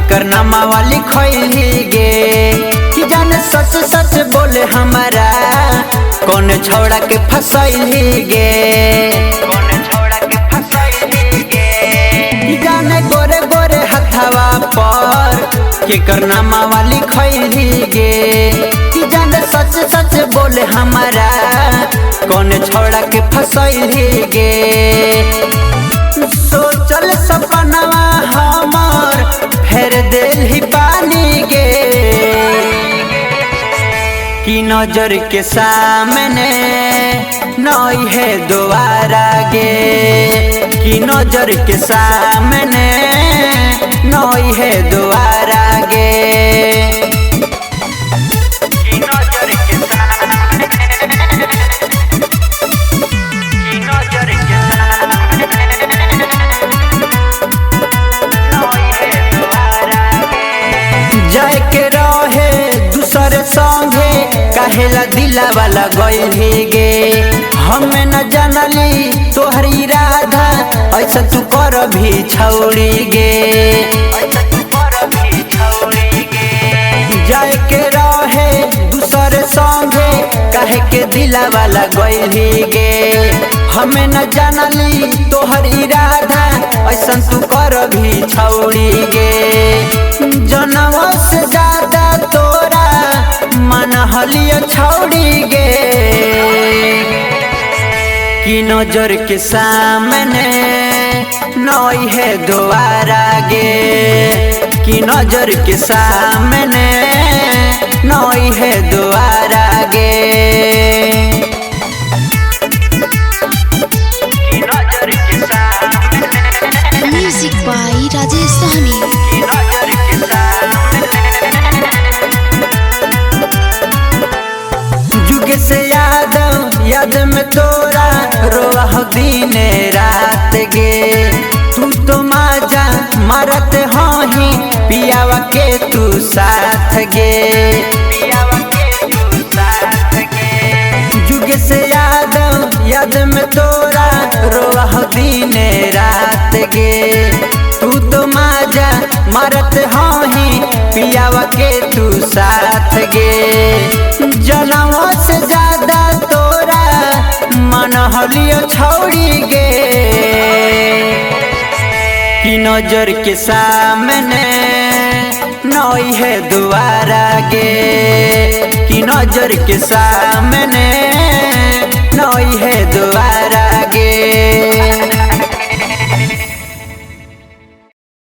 केकर नामा वाली खोली गे कि जाने सच सच बोले हमारा कौन छोड़ा के फसैली गे जाने गोरे गोरे हथवा पर केकर नामा वाली खोली गे कि जाने सच सच बोले हमारा कौन छोड़ा के फसैली गे सोचल सपनवा हमार फेर दिल ही पानी गे कि नजर के सामने नई है दोबारा गे कि नजर के सामने नई है दोबारा गे जाए के रहे दूसरे संगे कहेला दिला वाला गई गे हमें न जानली तोहर इरादा ऐसा तू कर भी छौड़ी गे जाए के रहे दूसरे संगे कहे के दिला वाला गई गे हमें न जानली तोहर इरादा ऐसा तू कर भी छौड़ी गे जनवा से ज्यादा तोरा मन हलिया छौड़ी गे कि नजर के सामने नई है दोबारा गे कि नजर के सामने नई है दोबारा गे म्यूजिक बाय राजेश सहनी। जुग से याद में तोरा रोआ दिन रात गे तू तो माजा मारत ही पियावा के तू साथ गे जुग से याद में तोरा रोआ दिन रात गे तू तो माजा मारत ही पियावा के तू साथ गे जनवा से ज्यादा तोरा मन हलियो छौड़ी गे कि नजर के सामने नई है दोबारा गे कि नजर के सामने नई